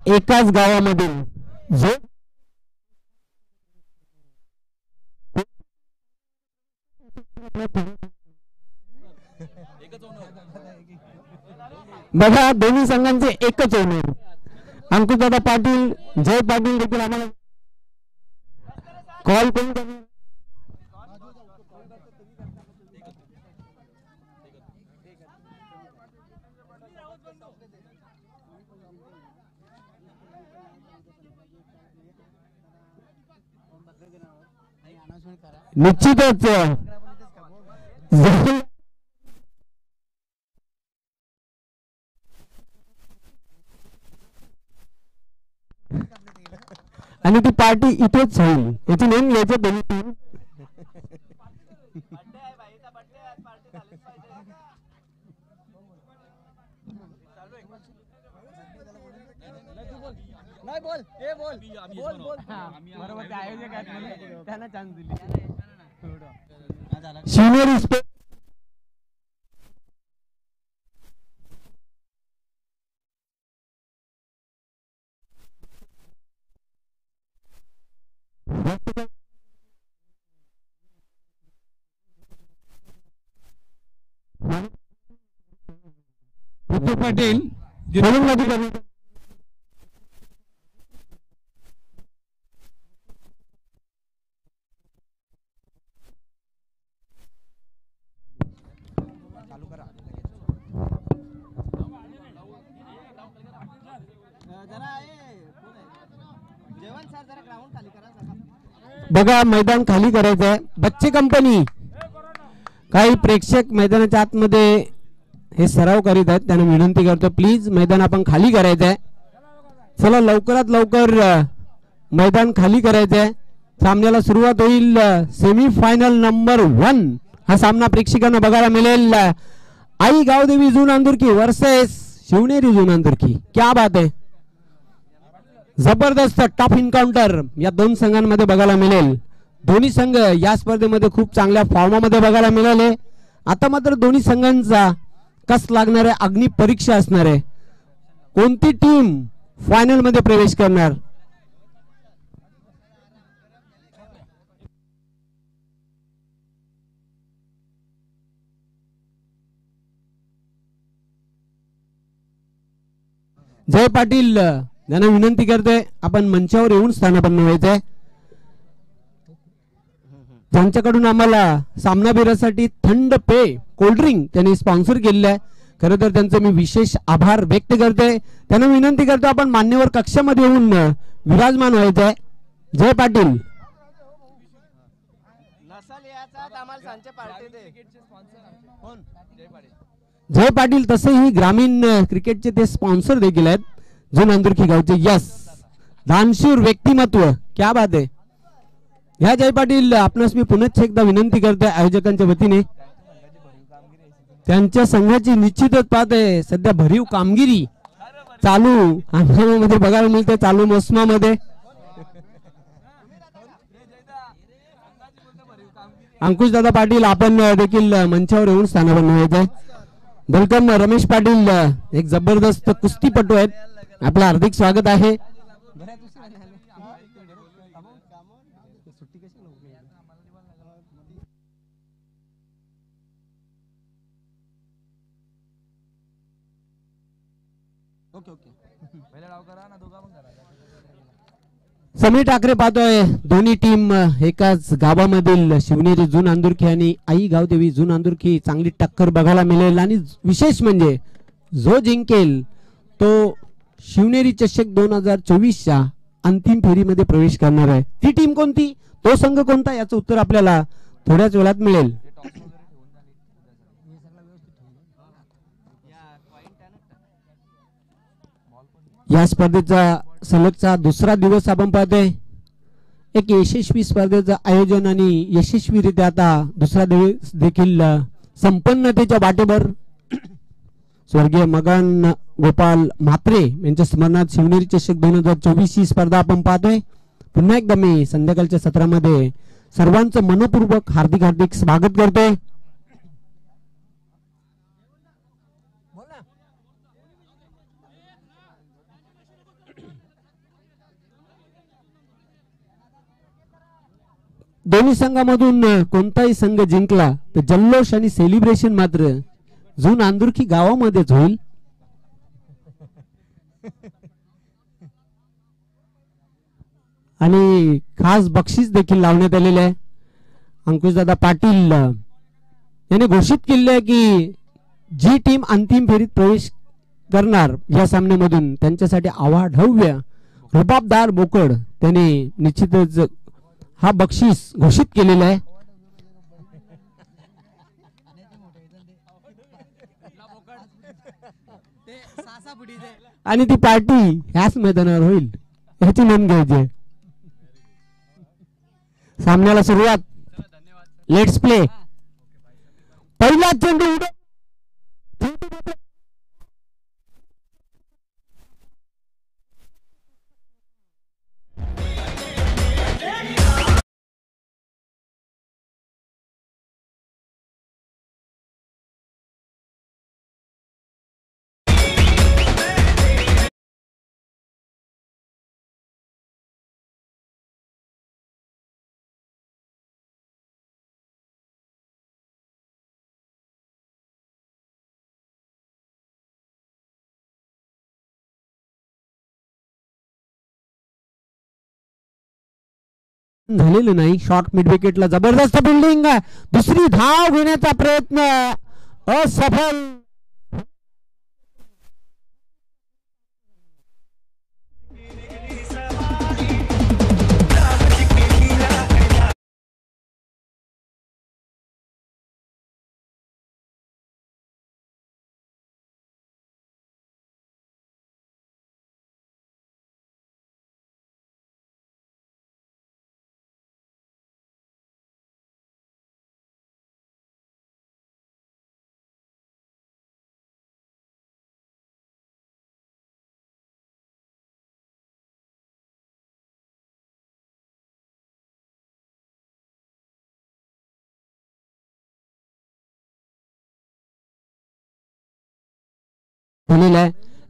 एकाच गावामधील जो बघा दोन्ही संघांचे एकच ओनर अंकुशदादा पाटील जय पाटील देखील आम्हाला कॉल करून निश्चितच आणि ती पार्टी इथेच होईल याची नोंद घ्यायचं दोन्ही टीम शिवनेरी स्पोर्ट्स पाटील बघा मैदान खाली करायचं आहे बच्चे कंपनी काही प्रेक्षक मैदानाच्या आतमध्ये हे सराव करीत आहेत त्यांना विनंती करतो प्लीज मैदान आपण खाली करायचं आहे चला लवकरात लवकर मैदान खाली करायचं आहे सामन्याला सुरुवात होईल सेमी फायनल नंबर 1 हा सामना प्रेक्षकांना बघायला मिळेल आई गावदेवी जून अंदुरकी वर्सेस शिवनेरी जून अंदुरकी क्या बात आहे जबरदस्त टफ एन्काउंटर या दोन संघांमध्ये बघायला मिळेल दोन्ही संघ या स्पर्धेमध्ये खूप चांगल्या फॉर्ममध्ये बघायला मिळाले आता मात्र दोन्ही संघांचा कस लागणार आहे अग्नि परीक्षा असणार आहे कोणती टीम फायनल मध्ये प्रवेश करणार जय पाटील यांना विनंती करते आपण मंचावर येऊन स्थानापन्न व्हायचंय ज्यांच्याकडून आम्हाला सामनावीरासाठी थंड पेय कोल्ड्रिंक त्यांनी स्पॉन्सर केलेलं आहे खरं तर त्यांचं मी विशेष आभार व्यक्त करते त्यांना विनंती करतो आपण मान्यवर कक्षामध्ये येऊन विराजमान व्हायचंय जय पाटील जय पाटील तसेही ग्रामीण क्रिकेटचे ते स्पॉन्सर देखील आहेत जो नांदुरकी गावचे यस दानशूर व्यक्तिमत्व क्या बात आहे ह्या जय पाटील आपणास मी पुन्हा एकदा विनंती करतोय आयोजकांच्या वतीने त्यांच्या संघाची निश्चितच पाहते सध्या भरीव कामगिरी चालू हंगामामध्ये बघायला मिळते चालू मोसमामध्ये अंकुशदादा पाटील आपण देखील मंचावर येऊन स्थानापन्न व्हायचंय वेलकम रमेश पाटील एक जबरदस्त कुस्तीपटू आहेत आपलं हार्दिक स्वागत आहे समीर ठाकरे पाहतोय दोन्ही टीम एकाच गावामधील शिवनेरी जून अंदुरकी आणि आई गावदेवी जून अंदुरकी चांगली टक्कर बघायला मिळेल आणि विशेष म्हणजे जो जिंकेल तो शिवनेरी चषक 2024च्या अंतिम फेरीमध्ये प्रवेश करणार आहे ती टीम कोणती तो संघ कोणता याचं उत्तर आपल्याला थोड्याच वेळात मिळेल या स्पर्धेचा सलगचा दुसरा दिवस आपण पाहतोय एक यशस्वी स्पर्धेचं आयोजन आणि यशस्वीरित्या आता दुसरा दिवस देखील संपन्नतेच्या वाटेवर स्वर्गीय मगन गोपाल म्हात्रे यांच्या स्मरणात शिवनेरी चषक 2024 ही स्पर्धा आपण पाहतोय पुन्हा एकदा मी संध्याकाळच्या सत्रामध्ये सर्वांचं मनपूर्वक हार्दिक स्वागत करतोय दोन्ही संघामधून कोणताही संघ जिंकला तर जल्लोष आणि सेलिब्रेशन मात्र जून आंदुरकी गावामध्येच होईल. आणि खास बक्षीस देखील लावण्यात आलेले आहे. अंकुशदादा पाटील यांनी घोषित केले आहे की जी टीम अंतिम फेरीत प्रवेश करणार या सामन्यामधून त्यांच्यासाठी अवाढव्य रुबाबदार बोकड त्यांनी निश्चितच हा बक्षीस घोषित केलेला आहे. आणि ती पार्टी ह्याच मैदानावर होईल याची नोंद घ्यायची आहे. सामन्याला सुरुवात. Let's play. पहिला चेंडू झालेलं नाही. शॉर्ट मिड विकेटला जबरदस्त बिल्डिंग. दुसरी धाव घेण्याचा प्रयत्न असफल.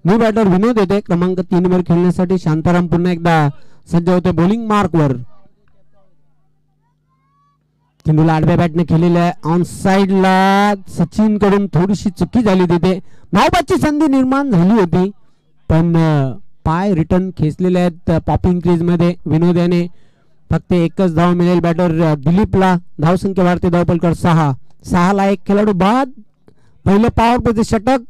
न्यू बॅटर विनोद येते क्रमांक 3 वर खेळण्यासाठी. शांताराम पुन्हा एकदा सज्ज होते बॉलिंग मार्क वर. चेंडूला आडव्या बॅटने केलेला आहे. ऑन साइडला सचिन कडून थोडीशी चुकी झाली तिथे. नावबाची संधी निर्माण झाली होती पण पाय रिटर्न खेचलेले आहेत पॉपिंग क्रीज मध्ये. विनोद याने फक्त एकच धाव मिळेल. बॅटर दिलीपला धावसंख्या वाढते. धावपलकर 6 ला एक खेळाडू बाद. पहिलं पॉवर प्लेचे षटक.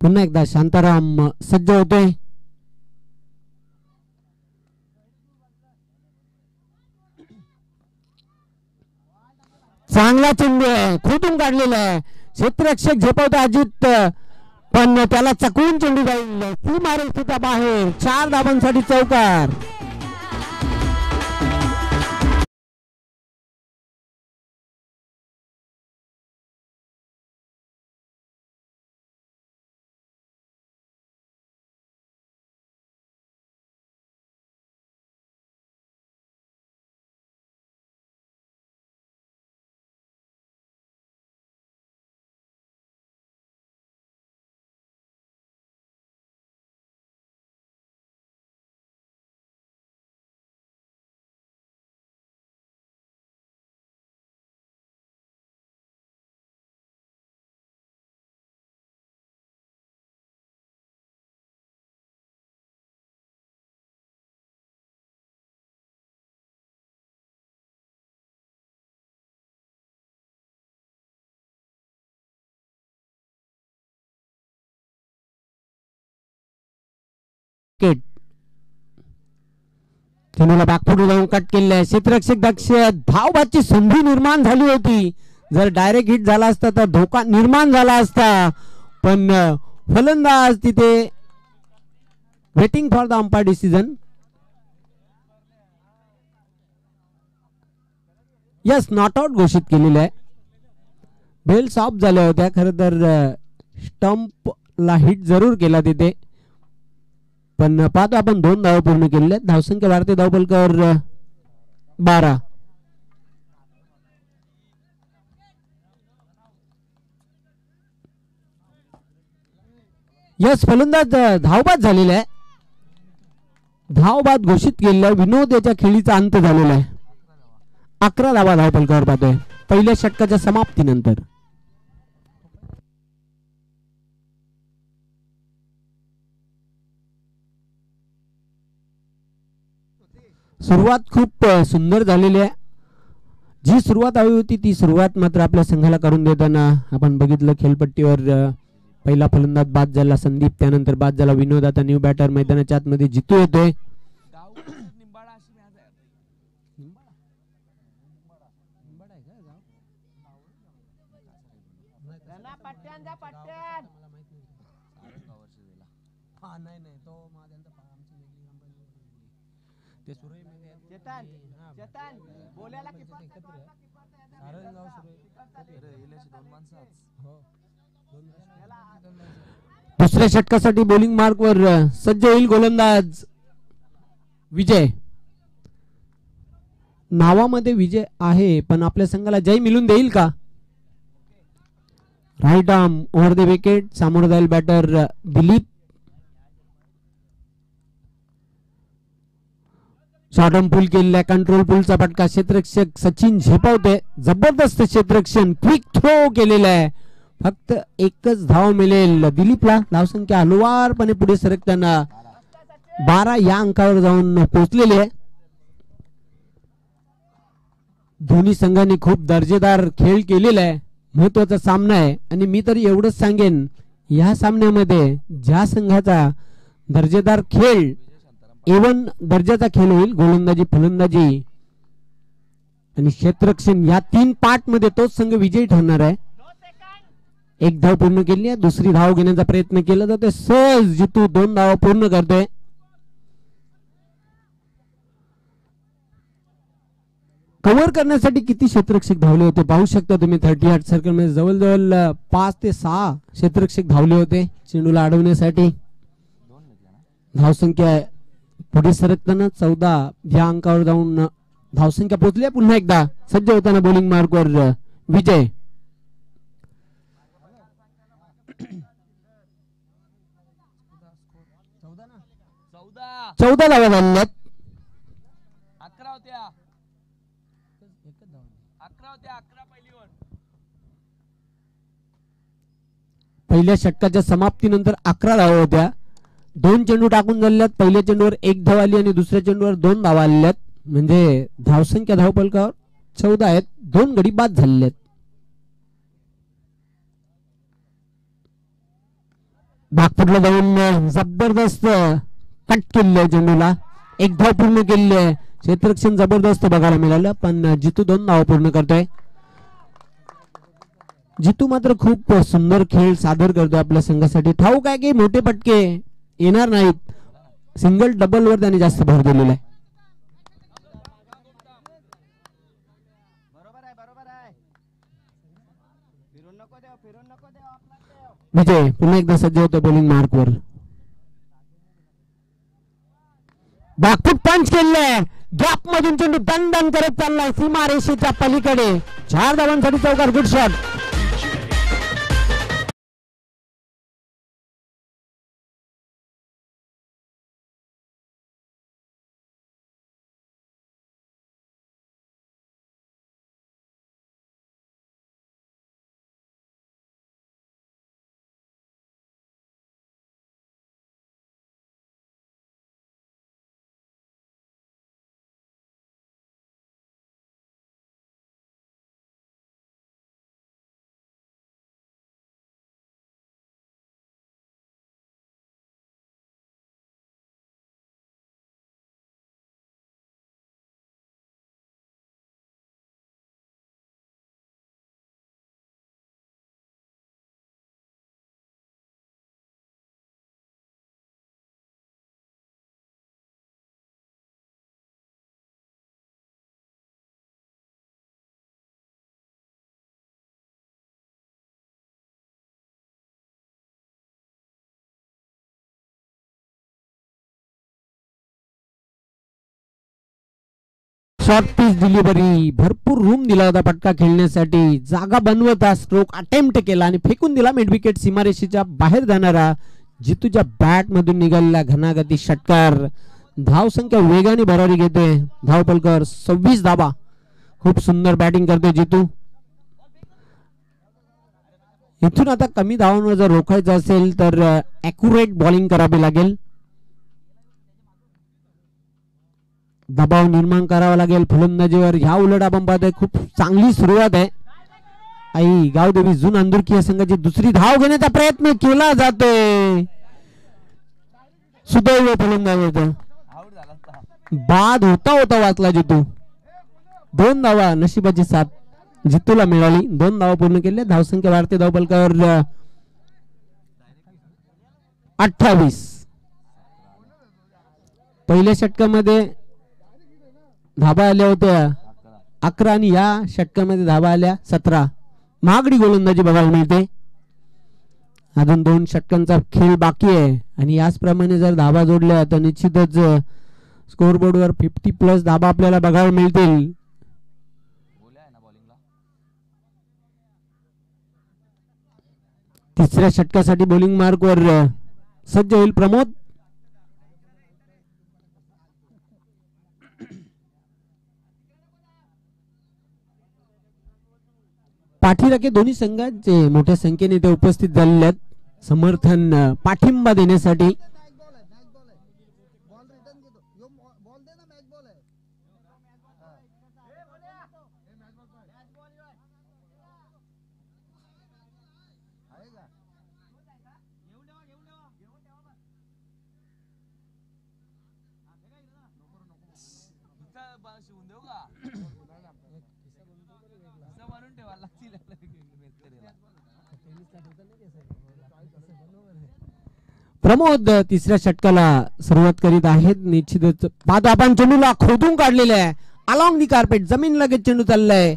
पुन्हा एकदा शांताराम सज्ज होतोय. चांगला चेंडू आहे. खोटून काढलेला आहे. क्षेत्ररक्षक झेपवतो अजित पण त्याला चकवून चेंडू जाईल. ती मारेल सुद्धा बाहेर. 4 धावांसाठी चौकार. चेंडूला बॅकफुट जाऊन कट केले. क्षेत्ररक्षक दक्ष. धावबाची संधी निर्माण झाली होती. जर डायरेक्ट हिट झाला असता तर धोका निर्माण झाला असता पण फलंदाज तिथे waiting for the umpire decision. Yes not out घोषित केलेलं आहे. बेल्स ऑफ झाल्या होत्या. खरं तर स्टंप ला हिट जरूर केला तिथे पण पाहतो आपण 2 धावा पूर्ण केलेल्या. धावसंख्या वाढते. धावपलकर 12. यस फलंदाज धावबाद झालेला आहे. धाव बाद घोषित केलेला आहे. विनोद याच्या खेळीचा अंत झालेला आहे. 11 धावा धावपलकावर पाहतोय पहिल्या षटकाच्या समाप्तीनंतर. सुरुवात खूप सुंदर झालेली आहे. जी सुरुवात हवी होती ती सुरुवात मात्र आपल्या संघाला करून देताना आपण बघितलं. खेळपट्टीवर पहिला फलंदाज बाद झाला संदीप, त्यानंतर बाद झाला विनोद. आता न्यू बॅटर मैदानाच्या आतमध्ये जितू येतोय. दुसऱ्या षटकासाठी बॉलिंग मार्क वर सज्ज होईल गोलंदाज विजय. नावामध्ये विजय आहे पण आपल्या संघाला जय मिळून देईल का? Right arm over the wicket. सामोर जाईल batter Dilip. Short arm pull केलेला कंट्रोल पुलचा फटका. क्षेत्ररक्षक सचिन झेपावते. जबरदस्त क्षेत्ररक्षण. क्विक थ्रो केलेला आहे. फक्त एकच धाव मिळेल दिलीपला. धावसंख्या हलवारपणे पुढे सरकताना 12 या अंकावर जाऊन पोहोचलेले आहे. दोन्ही संघांनी खूप दर्जेदार खेळ केलेला आहे. महत्वाचा सामना आहे आणि मी तर एवढंच सांगेन या सामन्यामध्ये ज्या संघाचा दर्जेदार खेळ एवन दर्जाचा खेळ होईल, गोलंदाजी फलंदाजी आणि क्षेत्ररक्षण या 3 पार्ट मध्ये तोच संघ विजयी ठरणार आहे. एक धाव पूर्ण केली आहे. दुसरी धाव घेण्याचा प्रयत्न केला जातोय. सहज जितू 2 धाव पूर्ण करतोय. कव्हर करण्यासाठी किती क्षेत्ररक्षक धावले होते पाहू शकता तुम्ही. 38 सर्कल मध्ये जवळजवळ 5 ते 6 क्षेत्ररक्षक धावले होते चेंडूला अडवण्यासाठी. धावसंख्या पुढे सरकताना 14 या अंकावर जाऊन धावसंख्या पोहोचली. पुन्हा एकदा सज्ज होताना बॉलिंग मार्कवर विजय. 14 धावा झाल्यात. 11 होत्या. 11 होत्या. 11 पहिलीवर. पहिल्या षटकाच्या समाप्तीनंतर 11 धावा होत्या. 2 चेंडू टाकून झाल्यात. पहिल्या चेंडूवर 1 धाव आली आणि दुसऱ्या चेंडूवर 2 धावा आलेल्या आहेत. म्हणजे धावसंख्या धावपलकावर 14 आहेत. 2 गडी बाद झालेले आहेत. बागपूरला जाऊन जबरदस्त कट केलेलं चेंडूला. 1 धाव पूर्ण केलेली आहे. क्षेत्ररक्षण जबरदस्त बघायला मिळालं पण जितू 2 धाव पूर्ण करतोय. जितू मात्र खूप सुंदर खेळ सादर करतोय आपल्या संघासाठी. ठाऊक आहे की मोठे पटके येणार नाहीत. सिंगल डबल वर त्याने जास्त भर दिलेला आहे. विजय पुन्हा एकदा सज्ज होतो बॉलिंग मार्कवर. बागपूर पंच केलेला गॅप मधून चेंडू दणदण करत चाललाय सीमारेषेच्या पलीकडे. 4 धावांसाठी चौकार. Good shot. Short pitch delivery. भरपूर रूम दिला होता फटका खेळण्यासाठी. जागा बनवता स्ट्रोक अटेम्प्ट केला आणि फेकून दिला मिड विकेट सीमारेषेच्या बाहेर जाणारा. जितूच्या बॅट मधून निघालेला घनागती षटकार धाव संख्या वेगाने भरारी घेते धाव पलकर 26 धाबा. खूप सुंदर बॅटिंग करते जितू. इथून आता कमी धावांवर जर रोखायचं असेल तर ॲक्युरेट बॉलिंग करावी लागेल. दबाव निर्माण करावा लागेल फलंदाजीवर. ह्या उलट आपण पाहतोय खूप चांगली सुरुवात आहे. आई गावदेवी जून अंदुरकी या संघाची दुसरी धाव घेण्याचा प्रयत्न केला जातोय. सुदैव फलंदाज होता. बाद होता होता वाचला जितू. 2 धावा नशिबाची साथ जितूला मिळाली. 2 धावा पूर्ण केल्या. धावसंख्या वाढते धावपलकावर 28. पहिल्या षटकामध्ये धाबा आल्या होत्या 11 आणि या षटकामध्ये धाबा आल्या 17. महागडी गोलंदाजी बघायला मिळते. अजून 2 षटकांचा खेळ बाकी आहे आणि याचप्रमाणे जर धाबा जोडल्या तर निश्चितच स्कोअरबोर्डवर 50+ धाबा आपल्याला बघायला मिळतील. तिसऱ्या षटकासाठी बॉलिंग मार्कवर सज्ज होईल प्रमोद. पाठीराखे दोन्ही संघांचे मोठ्या संख्येने ते उपस्थित झालेले आहेत समर्थन पाठिंबा देण्यासाठी. प्रमोद तिसऱ्या षटकाला सुरुवात करीत आहेत. निश्चितच बाद आपण चेंडूला खोदून काढलेला आहे. अलॉंग दी कार्पेट जमीन लगेच चेंडू चाललाय.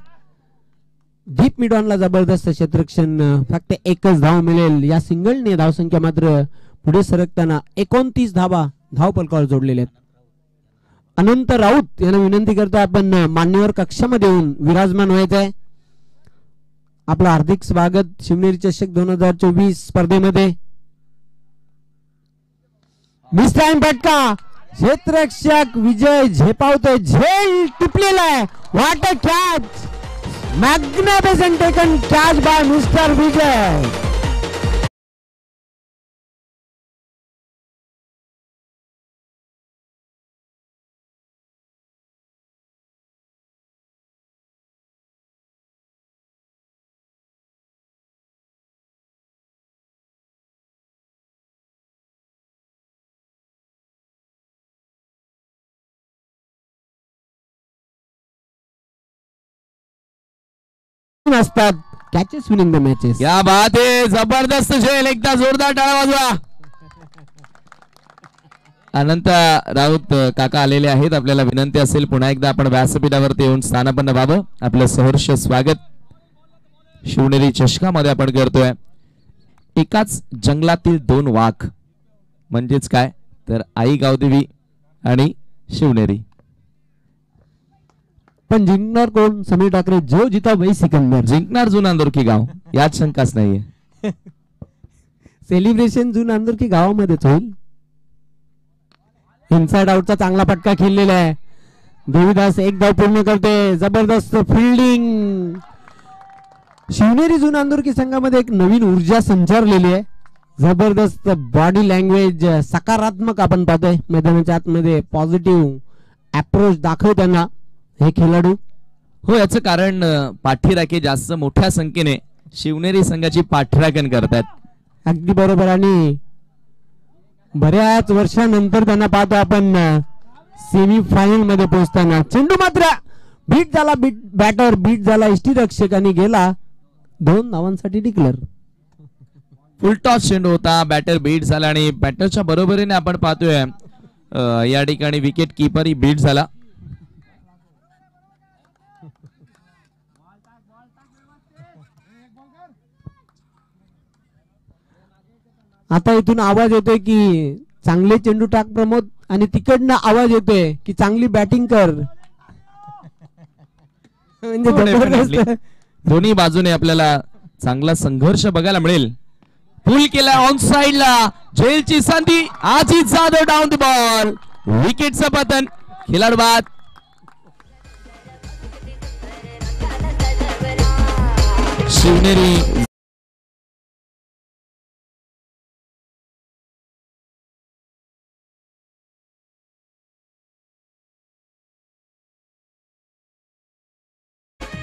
डीप मिड ऑनला जबरदस्त क्षेत्ररक्षण. फक्त 1च धाव मिळेल. या सिंगलने धावसंख्या मात्र पुढे सरकताना 29 धावा धावपलकावर जोडलेल्या आहेत. अनंत राऊत यांना विनंती करतो आपण मान्यवर कक्षामध्ये येऊन विराजमान व्हायचं आहे. आपलं हार्दिक स्वागत शिवनेरी चषक 2024 स्पर्धेमध्ये. मिस टाइम फटका. क्षेत्ररक्षक विजय झेपावतोय. झेल टिपलेला आहे. What a catch. Magnificent taken catch by mister Vijay. असतात कॅचेस विनिंग द मॅचेस. क्या बात आहे. जबरदस्त झेल. एकदा जोरदार टाळ्या वाजवा. अनंत राऊत काका आलेले आहेत. आपल्याला विनंती असेल पुन्हा एकदा आपण व्यासपीठावरती येऊन स्थानापन्न व्हावं. आपलं सहर्ष स्वागत शिवनेरी चषकामध्ये आपण करतोय. एकाच जंगलातील 2 वाघ म्हणजेच काय तर आई गावदेवी आणि शिवनेरी. पण जिंकणार कोण. समीर ठाकरे. जो जिता वही सिकंदर. जिंकणार जुना अंदुरकी गाव यात शंकाच नाहीये. सेलिब्रेशन जुना अंदुरकी गावामध्येच होईल. इनसाइड आउटचा चांगला फटका खेळलेला आहे. देवीदास 1 धाव पूर्ण करते. जबरदस्त फिल्डिंग. शिवनेरी जुना अंदुरकी संघामध्ये एक नवीन ऊर्जा संचारलेली आहे. जबरदस्त बॉडी लँग्वेज सकारात्मक आपण पाहतोय मैदानाच्या आतमध्ये. पॉझिटिव्ह अप्रोच दाखवताना हे खेळाडू. हो याचं कारण पाठीराखे जास्त मोठ्या संख्येने शिवनेरी संघाची पाठराखण करतात. अगदी बरोबर. आणि बऱ्याच वर्षानंतर त्यांना पाहतो आपण सेमी फायनल मध्ये पोहोचताना. चेंडू मात्र बीट झाला. बॅटर बीट झाला. यष्टीरक्षक आणि गेला 2 धावांसाठी डिक्लेअर. फुलटॉस चेंडू होता. बॅटर बीट झाला आणि बॅटरच्या बरोबरीने आपण पाहतोय या ठिकाणी विकेट किपरही बीट झाला. आता इथून आवाज येतोय की चांगले चेंडू टाक प्रमोद आणि तिकडनं आवाज येतोय की चांगली बॅटिंग कर. म्हणजे दोन्ही बाजूने आपल्याला चांगला संघर्ष बघायला मिळेल. पुल केला ऑन साइडला. झेलची संधी. आजी जाधव डाऊन द बॉल. विकेटचं पतन. खिलाडू बाद. शिवनेरी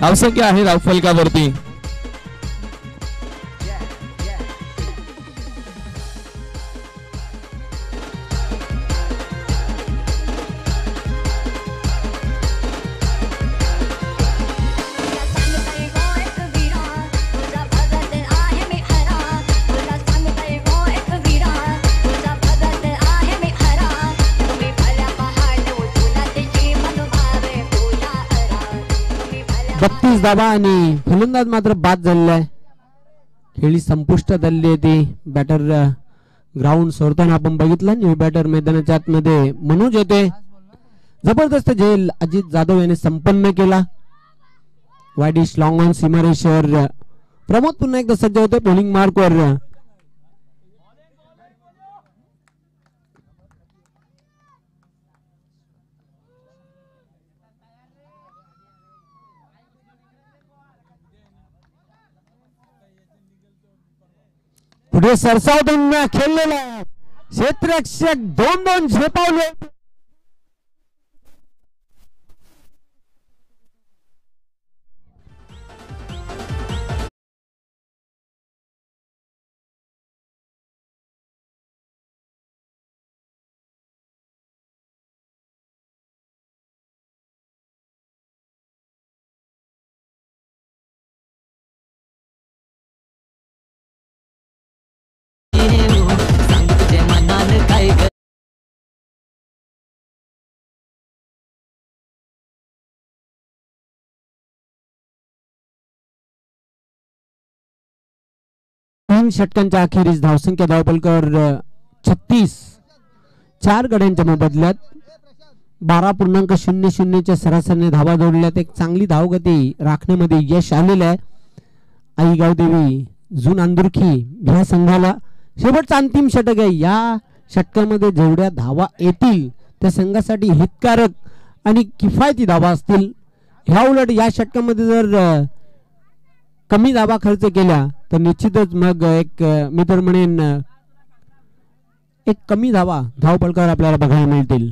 धावसंख्या आहे धावफलकावरती. बत्तीस धावा आणि फलंदाज मात्र बाद झालेला आहे. खेळी संपुष्टात आलेली आहे. ती बॅटर ग्राउंड सोडताना आपण बघितलं. न्यू बॅटर मैदानाच्या आतमध्ये मनोज होते. जबरदस्त झेल अजित जाधव याने संपन्न केला. वाईडिश लॉंग ऑन सीमारेषेवर प्रमोद पुन्हा एकदा सज्ज होते बॉलिंग मार्कवर. पुढे सरसावून खेळलेला क्षेत्ररक्षक 2-2 झेपावले. तीन षटकांच्या अखेरीस धावसंख्या धावपलकर 36. 4 गड्यांच्या मोबदल्यात 12.00च्या सरासरीने धावा जोडल्यात. एक चांगली धावगती राखण्यामध्ये यश आलेलं आहे आईगाव देवी जून अंदुरखी ह्या संघाला. शेवटचा अंतिम षटक आहे. या षटकामध्ये जेवढ्या धावा येतील त्या संघासाठी हितकारक आणि किफायती धावा असतील. ह्या उलट या षटकामध्ये जर कमी धावा खर्च केल्या तर निश्चितच मग एक मी तर म्हणेन एक कमी धावपलकार आपल्याला बघायला मिळतील.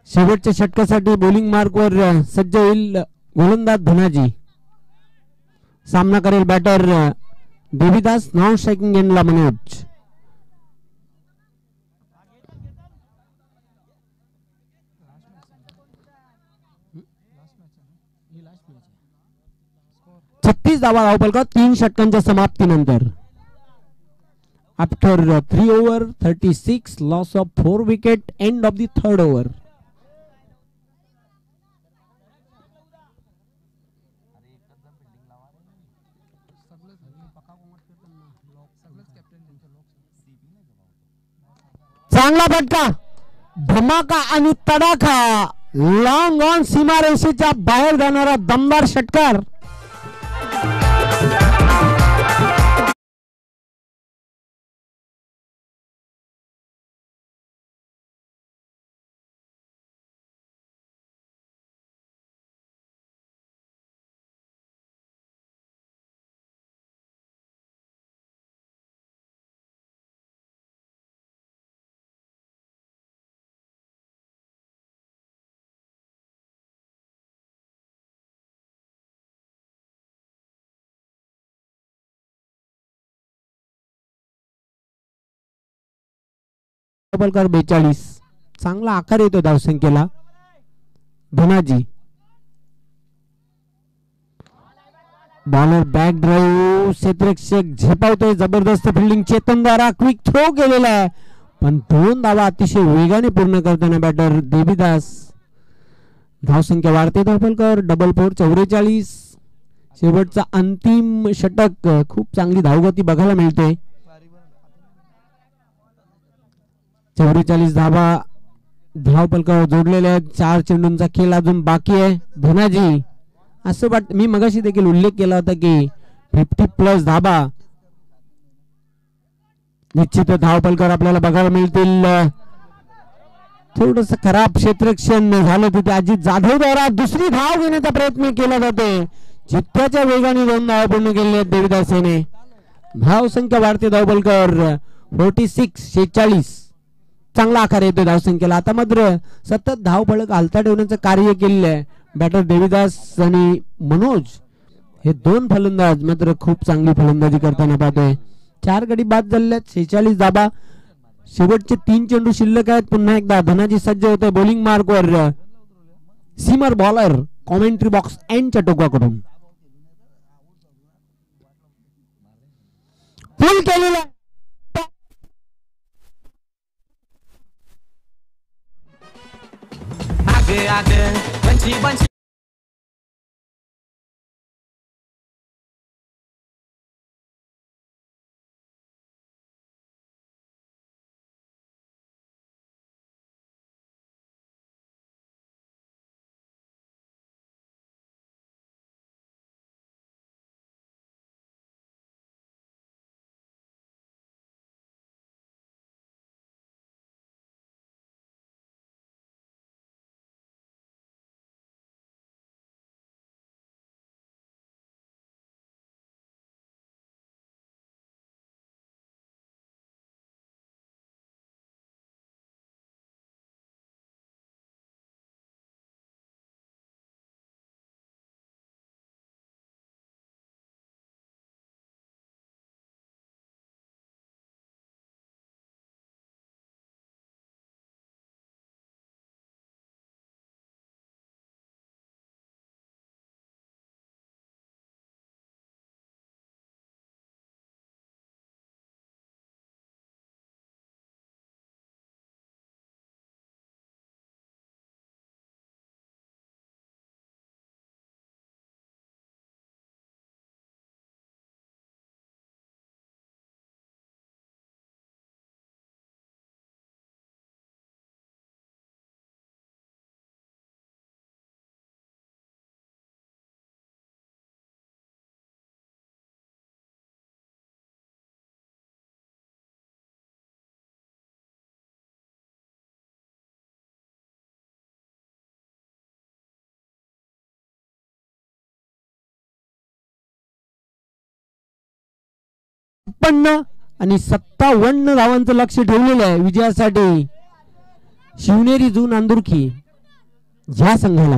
शेवटच्या षटकासाठी बॉलिंग मार्कवर सज्ज होईल गोलंदाज धनाजी. सामना करेल बॅटर देवीदास. नॉन स्ट्रायकिंग एंडला मनोज. छत्तीस धावा धावपलकर 3 षटकांच्या समाप्तीनंतर. After 3 over 36 loss of 4 wicket. End of the 3rd over. चांगला फटका, धमाका आणि तडाखा. लॉंग ऑन सीमारेषेच्या बाहेर जाणारा दमदार षटकार. धावपलकार 42. चांगला आकार येतो धावसंख्येला. Dhanaji bowler back drive. क्षेत्ररक्षक झेपावतोय. जबरदस्त फिल्डिंग. चेतन द्वारा क्विक थ्रो केलेला आहे पण 2 धावा अतिशय वेगाने पूर्ण करताना बॅटर देवीदास. धावसंख्या वाढते. धावपलकर 4 44. शेवटचा अंतिम षटक. खूप चांगली धावगती बघायला मिळते. 44 धावा धावपलकावर जोडलेल्या आहेत. 4 चेंडूंचा खेळ अजून बाकी आहे. धनाजी असं वाटतं, मी मगाशी देखील उल्लेख केला होता की 50+ धावा निश्चित धावपलकर आपल्याला बघायला मिळतील. थोडस खराब क्षेत्ररक्षण झालं तिथे. अजित जाधव द्वारा दुसरी धाव घेण्याचा प्रयत्न केला जाते. चित्त्याच्या वेगाने 2 धावा पूर्ण केलेल्या आहेत देवीदास याने. धाव संख्या वाढते. धावपलकर 46 चांगला आकार येतो धावसंख्येला. आता मात्र सतत धाव फलक हालता ठेवण्याचं कार्य केलेलं आहे बॅटर देवीदास आणि मनोज. हे 2 फलंदाज मात्र खूप चांगली फलंदाजी करताना पाहतोय. 4 गडी बाद झालेल्या 46 धाबा. शेवटचे 3 चेंडू शिल्लक आहेत. पुन्हा एकदा धनाजी सज्ज होते बॉलिंग मार्कवर. सीमर बॉलर कॉमेंट्री बॉक्स एंडच्या टोकाकडून फुल केलेला. आगे आगे बंशी बंशी आणि 57 धावांचं लक्ष ठेवलेलं आहे विजयासाठी शिवनेरी जू नांदुरकी या संघाला.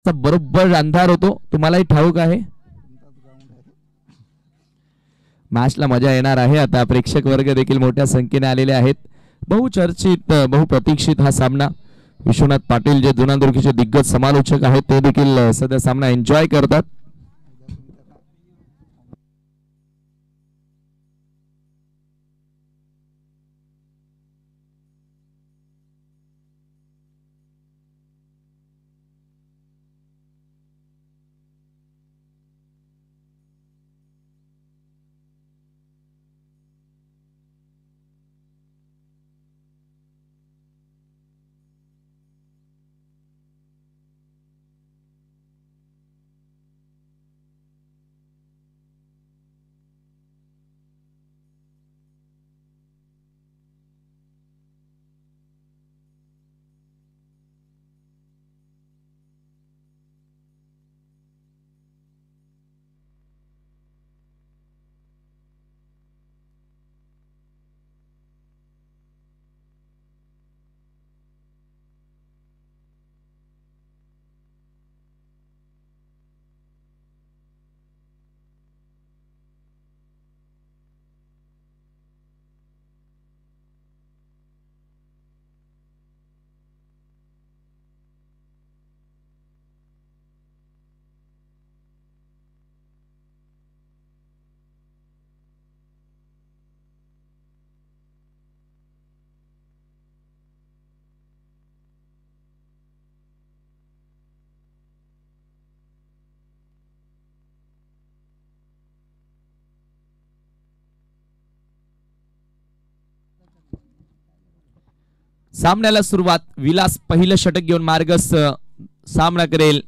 बरोबर अंधार होतो, तुम्हालाही ठाऊक आहे. मॅचला मजा येणार आहे. आता प्रेक्षक वर्ग देखील मोठ्या संख्येने आलेले आहेत. बहुचर्चित बहुप्रतीक्षित हा सामना. विश्वनाथ पाटील जे जुनांदुर्गीचे दिग्गज समालोचक आहेत ते देखील सध्या सामना एन्जॉय करतात. सामन्याला सुरुवात. विलास पहिलं षटक घेऊन मार्गस सामना करेल.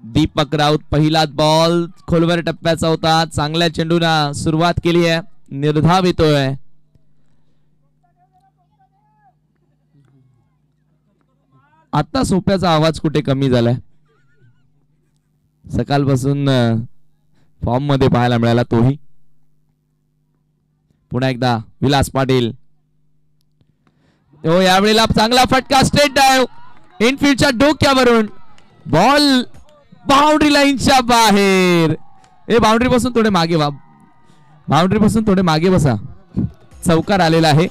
दीपक राऊत पहिला बॉल खोलवर टप्प्याचा होता. चांगल्या चेंडूला सुरुवात केली आहे. निर्धाव येतोय. आता सोप्याचा आवाज कुठे कमी झालाय. सकाळपासून फॉर्म मध्ये पाहायला मिळाला तोही. पुन्हा एकदा विलास पाटील. यावेळेला चांगला फटका. स्ट्रेट डायव्ह इनफिल्डच्या डोक्यावरून. बॉल बाउंड्री लाईनच्या बाहेर. बाउंड्री पासून थोडे मागे वा. बाउंड्री पासून थोडे मागे बसा. चौकार आलेला आहे.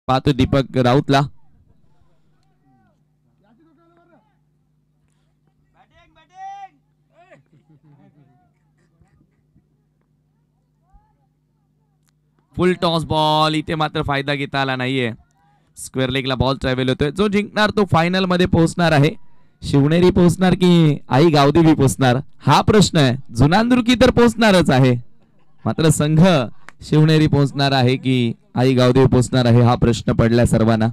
पाहतो दीपक राऊतला. Full toss ball. इथे मात्र फायदा घेता आला नाहीये. स्क्वेअर लेगला बॉल ट्रॅव्हल होतोय. जो जिंकणार तो फायनल मध्ये पोहोचणार आहे. शिवनेरी पोहोचणार की आई गावदेवी पोहोचणार हा प्रश्न आहे. जुनांदुर्गी तर पोहोचणारच आहे, मात्र संघ शिवनेरी पोहोचणार आहे की आई गावदेवी पोहोचणार आहे हा प्रश्न पडलाय सर्वांना.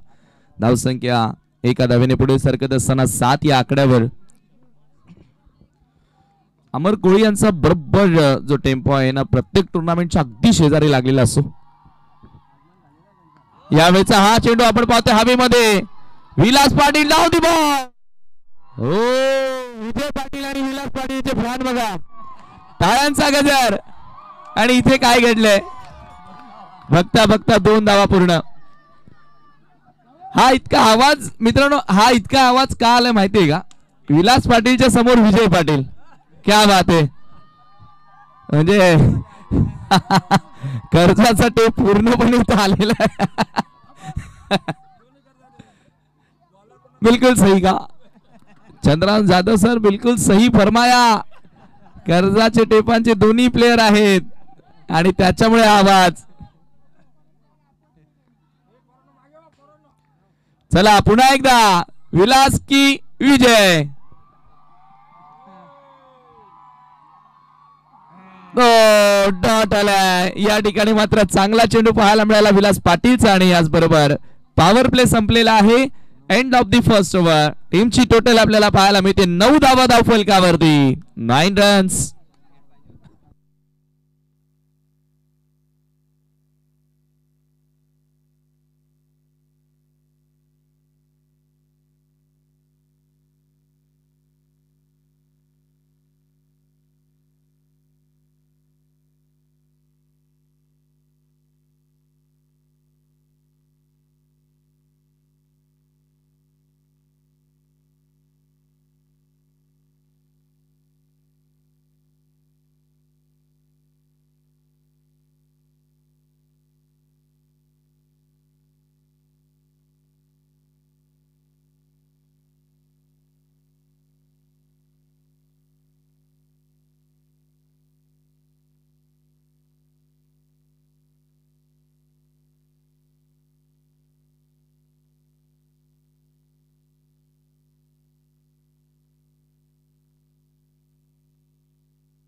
धावसंख्या एका धावेने पुढे सरकत असताना 7 या आकड्यावर अमर कोळी यांचा बरोबर जो टेम्पो आहे ना प्रत्येक टुर्नामेंटच्या अगदी शेजारी लागलेला असतो. यावेळेचा हा चेंडू आपण पाहतोय हवेमध्ये. विलास पाटील लाव दी बॉल. हो विजय पाटील आणि विलास पाटीलचे फॅन बघा. टाळ्यांचा गजर. आणि इथे काय घडलंय बघता बघता 2 धावा पूर्ण. हा इतका आवाज मित्रांनो, हा इतका आवाज का आलाय माहितीये का? विलास पाटीलच्या समोर विजय पाटील. क्या बात आहे. म्हणजे कर्जाचा टेप पूर्णपणे इथं आलेला आहे. बिल्कुल सही का चंद्रकांत जाधव सर, बिल्कुल सही फरमाया. कर्जाचे टेपांचे दोन्ही प्लेयर आहेत आणि त्याच्यामुळे आवाज. चला पुन्हा एकदा विलास की विजय. डॉट आलाय या ठिकाणी. मात्र चांगला चेंडू पाहायला मिळाला विलास पाटीलचा आणि याचबरोबर पॉवर प्ले संपलेला आहे. End of the first over. टीमची टोटल आपल्याला पाहायला मिळते 9 धावा धावफलकावरती, 9 रन्स.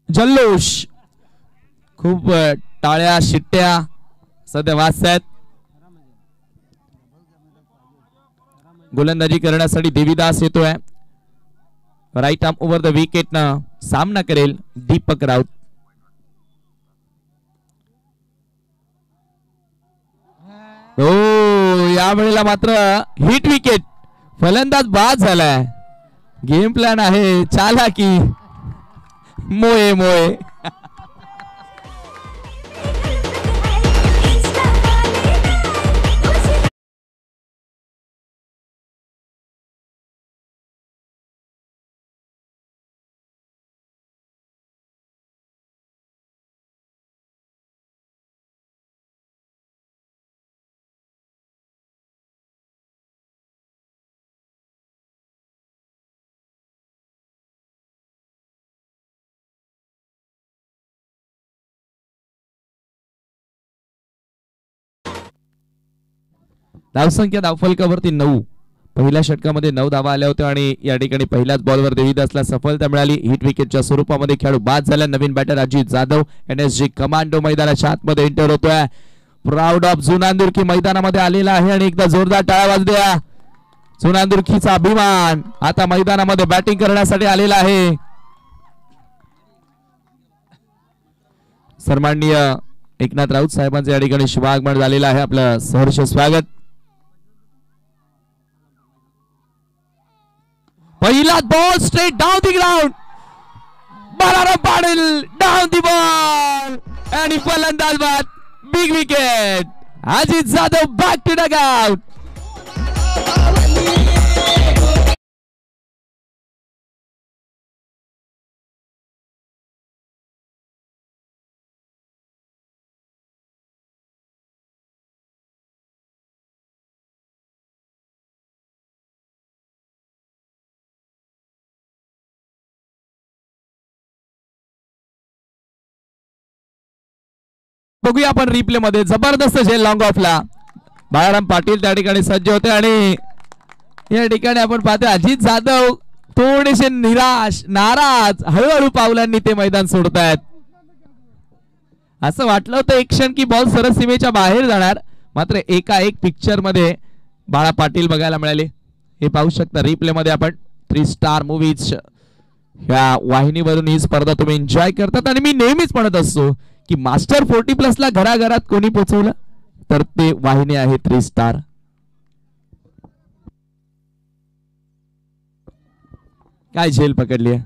जल्लोष, खूप टाळ्या शिट्ट्या सध्या वाजतायत. गोलंदाजी करण्यासाठी देवीदास येतोय. Right arm over the wicket न सामना करेल दीपक राऊत. हो, यावेळेला मात्र हिट विकेट. फलंदाज बाद झालाय. गेम प्लॅन आहे चालाकी. मोये मोये धावसंख्या धावफलकावरती 9. पहिल्या षटकामध्ये 9 धावा आल्या होत्या आणि या ठिकाणी पहिल्याच बॉलवर देवीदासला सफलता मिळाली. हिट विकेटच्या स्वरूपामध्ये खेळाडू बाद झाला. नवीन batter Ajit Jadhav NSG commando मैदानाच्या आतमध्ये एंटर होतोय. प्राऊड ऑफ जुनांदुर्की मैदानामध्ये आलेला आहे आणि एकदा जोरदार टाळ्या वाजू द्या. जुनांदुर्कीचा अभिमान आता मैदानामध्ये बॅटिंग करण्यासाठी आलेला आहे. सन्माननीय एकनाथ राऊत साहेबांचे या ठिकाणी शुभागमन झालेलं आहे. आपलं सहर्ष स्वागत. पहिला ball straight down the ground. Balaram Patil down the ball आणि फलंदाज बाद. Big wicket. Ajit Jadhav back to dugout. बघूया आपण रिप्ले मध्ये. जबरदस्त झेल लॉंग ऑफला. बाळाराम पाटील त्या ठिकाणी सज्ज होते आणि या ठिकाणी आपण पाहतो अजित जाधव थोडेसे निराश नाराज हळूहळू पावलांनी ते मैदान सोडतायत. असं वाटलं होतं एक क्षण की बॉल सरस सीमेच्या बाहेर जाणार, मात्र एकाएक पिक्चर मध्ये बाळा पाटील बघायला मिळाले. हे पाहू शकता रिप्ले मध्ये आपण. 3 स्टार मूवीज ह्या वाहिनीवरून ही स्पर्धा तुम्ही एन्जॉय करतात आणि मी नेहमीच म्हणत असतो की मास्टर 40+ ला घराघरात कोणी पोहोचवलं तर ते वाहिनी आहे 3 स्टार. काय झेल पकडली आहे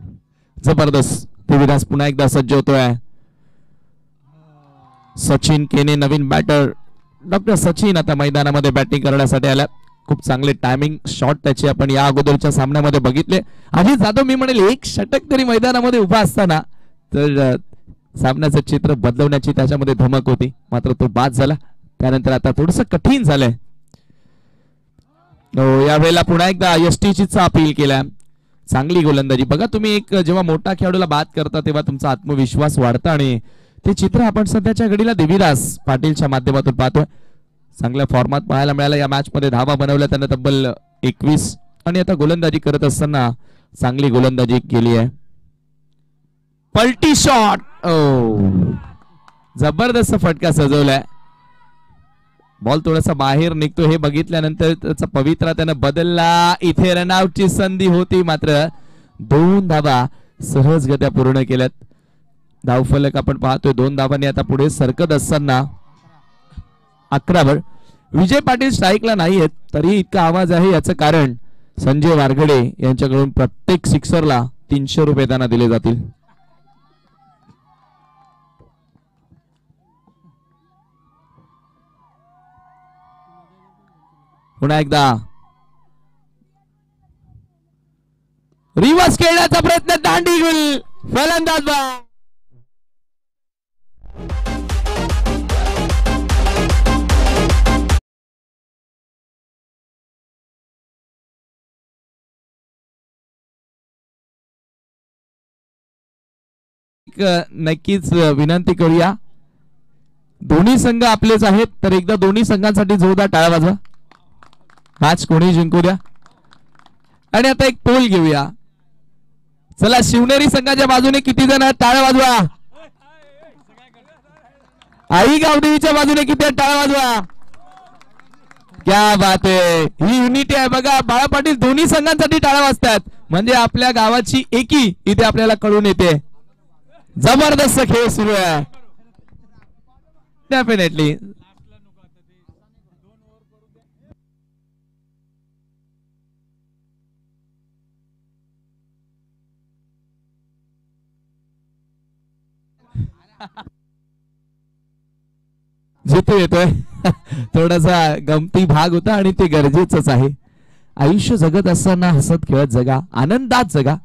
जबरदस्त. देवीदास पुन्हा एकदा सज्ज होतोय. सचिन केने नवीन बॅटर. डॉक्टर सचिन आता मैदानामध्ये बॅटिंग करण्यासाठी आला. खूप चांगले टायमिंग शॉट त्याचे आपण या अगोदरच्या सामन्यामध्ये बघितले. अजित जाधव मी म्हणेल एक षटक तरी मैदानामध्ये उभा असताना तर सामन्याचं चित्र बदलवण्याची त्याच्यामध्ये धमक होती, मात्र तो बाद झाला. त्यानंतर आता थोडस कठीण झालंय. यावेळेला पुन्हा एकदा एसटीचीचा अपील केला. चांगली गोलंदाजी बघा तुम्ही. एक जेव्हा मोठा खेळाडूला बाद करता तेव्हा तुमचा आत्मविश्वास वाढता आणि ते चित्र आपण सध्याच्या घडीला देवीदास पाटीलच्या माध्यमातून पाहतोय. चांगल्या फॉर्मात पाहायला मिळाला. या मॅच मध्ये धावा बनवल्या त्याने तब्बल 21 आणि आता गोलंदाजी करत असताना चांगली गोलंदाजी केली आहे. पलटी शॉट. जबरदस्त फटका सजवलाय. बॉल थोडासा बाहेर निघतो हे बघितल्यानंतर त्याचा पवित्रा त्यानं बदलला. इथे रनआउटची संधी होती मात्र 2 धावा सहजगत्या पूर्ण केल्यात. धावफलक आपण पाहतोय 2 धावांनी आता पुढे सरकत असताना 11वर विजय पाटील स्ट्राईकला नाही आहेत तरी इतका आवाज आहे. याचं कारण संजय वारगडे यांच्याकडून प्रत्येक सिक्सरला 300 रुपये त्यांना दिले जातील. पुन्हा एकदा रिव्हर्स खेळण्याचा प्रयत्न. दांडी गुल फलंदाज नक्कीच विनंती करूया. दोन्ही संघ आपलेच आहेत तर एकदा दोन्ही संघांसाठी जोरदार टाळ्या वाजवा. मॅच कोणी जिंकू द्या. आणि आता एक पोल घेऊया. चला शिवनेरी संघाच्या बाजूने किती जण आहेत टाळ्या वाजवा. आई गावदेवीच्या बाजूने किती आहेत टाळ्या वाजवा. क्या बात आहे. ही युनिटी आहे बघा. बाळा पाटील दोन्ही संघांसाठी टाळ्या वाजतात म्हणजे आपल्या गावाची एकी इथे आपल्याला कळून येते. जबरदस्त खेळ सुरू आहे. डेफिनेटली जिथे येतोय थोडासा गमती भाग होता आणि ते गरजेचंच आहे. आयुष्य जगत असताना हसत खेळत जगा, आनंदात जगा.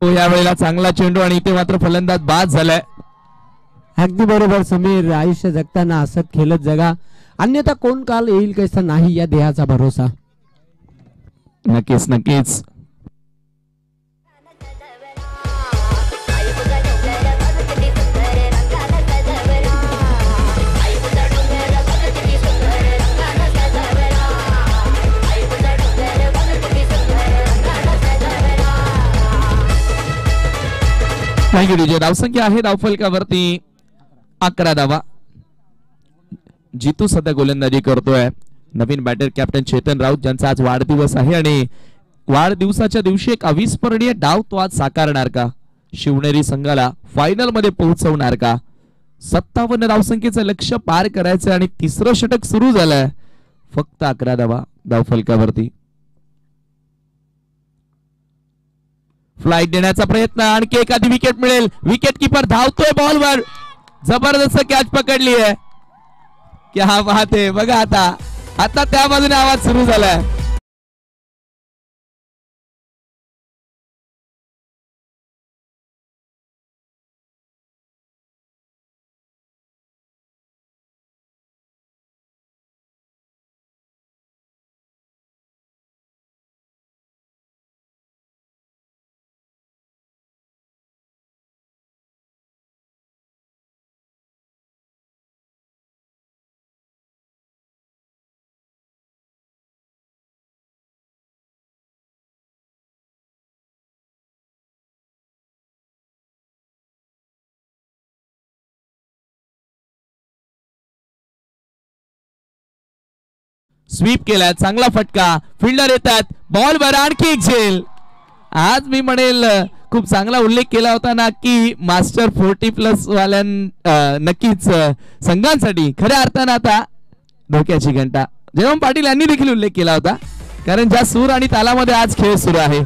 यावेळेला चांगला चेंडू आणि इथे मात्र फलंदाज बाद झालाय. अगदी बरोबर समीर. आयुष्य जगताना हसत खेळत जगा अन्यथा कोण काल येईल कैसा नाही या देहाचा भरोसा. नक्कीच नक्कीच. Thank you DJ. धावसंख्या आहे धावफलकावरती 11 धावा. जितू सध्या गोलंदाजी करतोय. नवीन बॅटर कॅप्टन चेतन राऊत ज्यांचा आज वाढदिवस आहे आणि वाढदिवसाच्या दिवशी एक अविस्मरणीय डाव तो आज साकारणार का. शिवनेरी संघाला फायनल मध्ये पोहोचवणार का. 57 धावसंख्येचं लक्ष्य पार करायचं आणि तिसरं षटक सुरू झालंय. फक्त 11 धावा धावफलकावरती. फ्लाइट देण्याचा प्रयत्न. आणखी एखादी विकेट मिळेल. विकेट किपर धावतोय बॉलवर. जबरदस्त कॅच पकडली आहे. क्या बात आहे. बघा आता त्या बाजूने आवाज सुरू झालाय. स्वीप केला. चांगला फटका. फिल्डर येतात. बॉल वर आणखी एक झेल. आज मी म्हणेल खूप चांगला उल्लेख केला होता ना की मास्टर 40+ वाल्यां नक्कीच संघांसाठी खऱ्या अर्थानं आता धोक्याची घंटा. जयराम पाटील यांनी देखील उल्लेख केला होता कारण ज्या सूर आणि तालामध्ये आज खेळ सुरू आहे.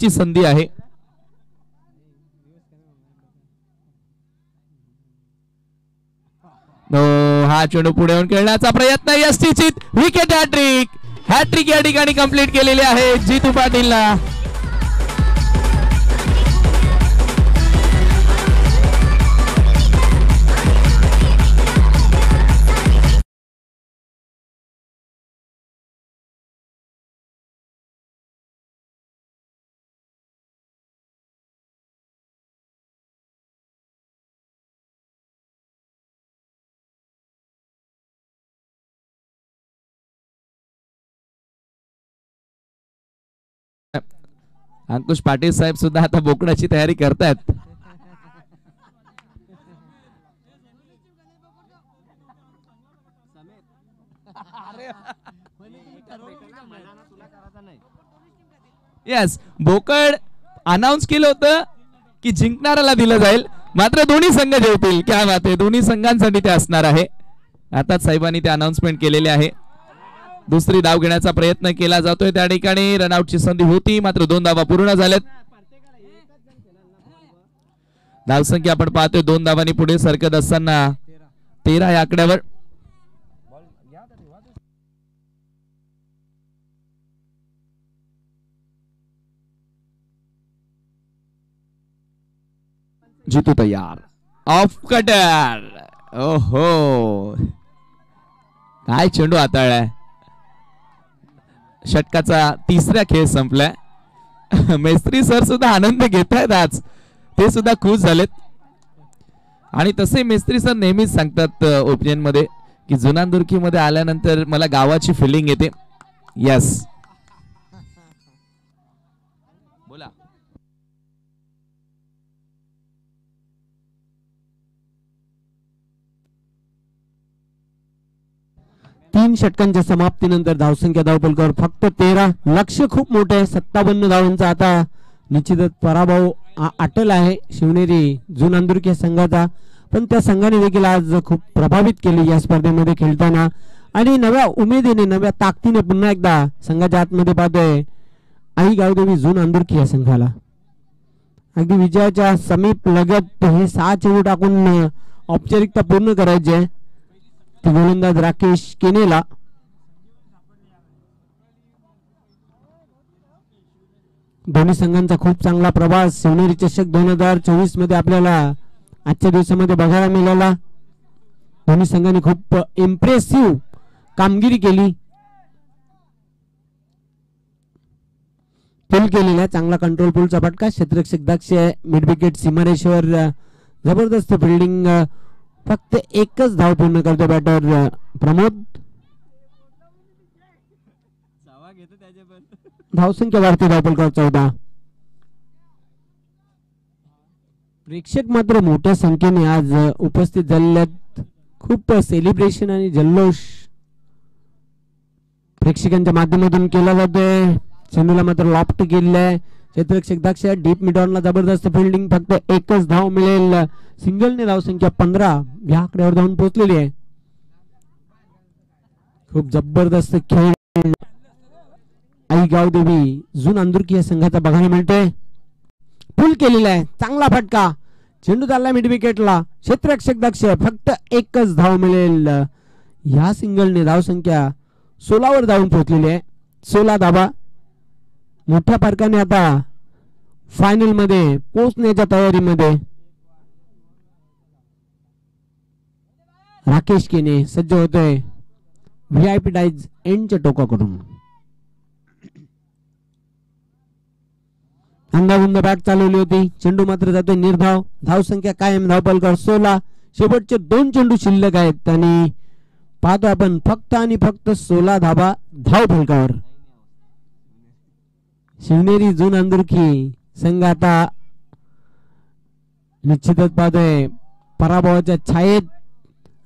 ची संधी आहे. हा चेंडू पुढे येऊन खेळण्याचा प्रयत्न यष्टीचित विकेट हॅट्रिक या ठिकाणी कंप्लीट केलेली आहे जितू पाटीलला. अंकुश पाटील साहेब सुद्धा आता बोकडाची तयारी करतायत. येस, बोकड अनाउन्स केलं होतं की जिंकणाऱ्याला दिलं जाईल, मात्र दोन्ही संघ जेवतील. क्या बात आहे, दोन्ही संघांसाठी ते असणार आहे. आताच साहेबांनी ते अनाउन्समेंट केलेले आहे. दुसरी धाव घेण्याचा प्रयत्न केला जातोय, त्या ठिकाणी रनआउटची संधी होती, मात्र 2 धावा पूर्ण झाल्यात. धावसंख्या आपण पाहतोय 2 धावांनी पुढे सरकत असताना 13 या आकड्यावर. जितू तयार, ऑफ कटर. ओहो, काय चेंडू हाताळलाय. षटकाचा तिसरा खेळ संपलाय. मेस्त्री सर सुद्धा आनंद घेत आहेत आज, ते सुद्धा खुश झालेत. आणि तसे मेस्त्री सर नेहमीच सांगतात ओपिनियन मध्ये की जुनांदुर्की मध्ये आल्यानंतर मला गावाची फिलिंग येते. यस, बोला. तीन षटकांच्या समाप्तीनंतर धावसंख्या धावपलकावर फक्त 13. लक्ष्य खूप मोठे आहे, 57 धावांचा. आता निश्चितच पराभव अटल आहे शिवनेरी जुनांदुर्की संघाचा, पण त्या संघाने देखील आज खूप प्रभावित केली या स्पर्धेमध्ये खेळताना. आणि नव्या उमेदीने, नव्या ताकदीने पुन्हा एकदा संघाच्या आतमध्ये पाहतोय आई गावदेवी जुनांदुर्की या संघाला. अगदी विजयाच्या समीप लगत हे 6 चेंडू टाकून औपचारिकता पूर्ण करायची आहे. गोलंदाज राकेश केनेला. दोन्ही संघांचा खूप चांगला प्रवास शिवनेरी चषक 2024 मध्ये आपल्याला आजच्या दिवसामध्ये बघायला मिळाला. दोन्ही संघांनी खूप इम्प्रेसिव्ह कामगिरी केली. पूल केलेला चांगला कंट्रोल पूलचा फटका, क्षेत्ररक्षक दक्ष, मिड विकेट सीमारेषेवर जबरदस्त फिल्डिंग. फक्त एकच धाव पूर्ण करतो बॅटर प्रमोद. धावसंख्या वाढते धावपलकावर 14. प्रेक्षक मात्र मोठ्या संख्येने आज उपस्थित झालेले. खूप सेलिब्रेशन आणि जल्लोष प्रेक्षकांच्या माध्यमातून केला जातोय. चेंडूला मात्र लॉफ्ट केलेलाय. क्षेत्ररक्षक दक्ष डीप मिडॉनला जबरदस्त फिल्डिंग, फक्त एकच धाव मिळेल. सिंगलने धावसंख्या 15 या आकड्यावर जाऊन पोहोचलेली आहे. खूप जबरदस्त खेळ आई गावदेवी जुनांदुर्की या संघाचा बघायला मिळतोय. पूल केलेला आहे, चांगला फटका, चेंडू चालला मिड विकेटला. क्षेत्ररक्षक दक्ष, फक्त एकच धाव मिळेल. या सिंगलने धावसंख्या 16 वर जाऊन पोहोचलेली आहे. 16 धावा मोठ्या फरकाने आता फायनल मध्ये पोहोचण्याच्या तयारीमध्ये राकेश केने सज्ज होतोय व्हीआयपी डाईज एंडच्या टोकाकडून. अंदाबुंद बॅट चालवली होती, चेंडू मात्र जातोय निर्धाव. धावसंख्या कायम धावपलकावर 16. शेवटचे 2 चेंडू शिल्लक आहेत आणि पाहतो आपण फक्त आणि फक्त 16 धावा धाव फलकावर. शिवनेरी जुनांदुर्की संघ आता निश्चितच पाहतोय पराभवाच्या छायेत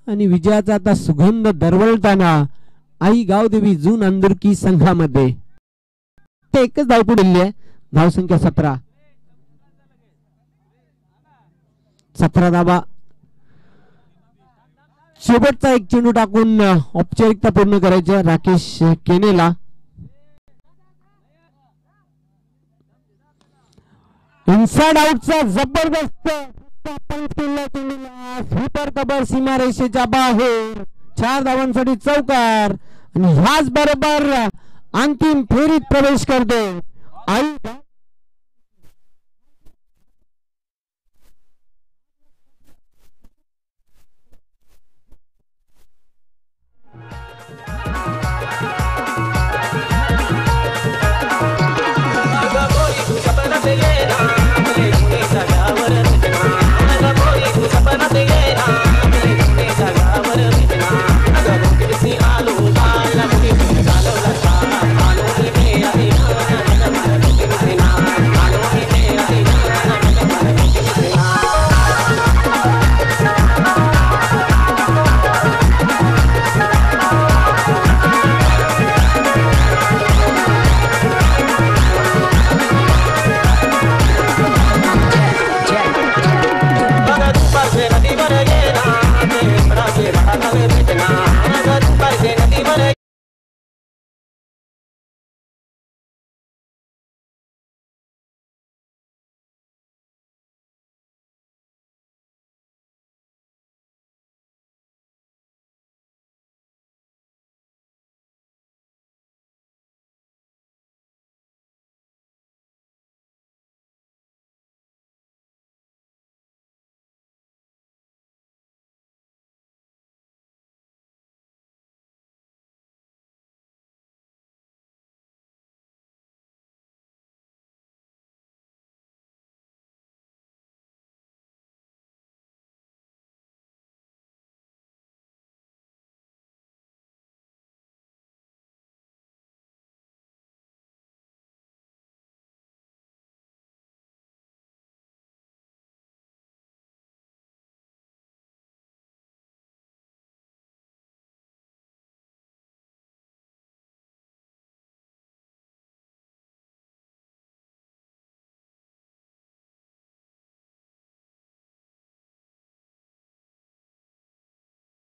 आणि विजयाचा आता सुगंध दरवळताना आई गावदेवी जुनांदुर्की संघामध्ये. ते एकच धाव पुढे आहे, धावसंख्या 17. 17 धावा. शेवटचा एक चेंडू टाकून औपचारिकता पूर्ण करायची राकेश केनेला. इनसाइड आउटचा जबरदस्त स्वीपर कबर सीमारेषेच्या बाहेर. 4 धावांसाठी चौकार आणि ह्याच बरोबर अंतिम फेरीत प्रवेश करतो.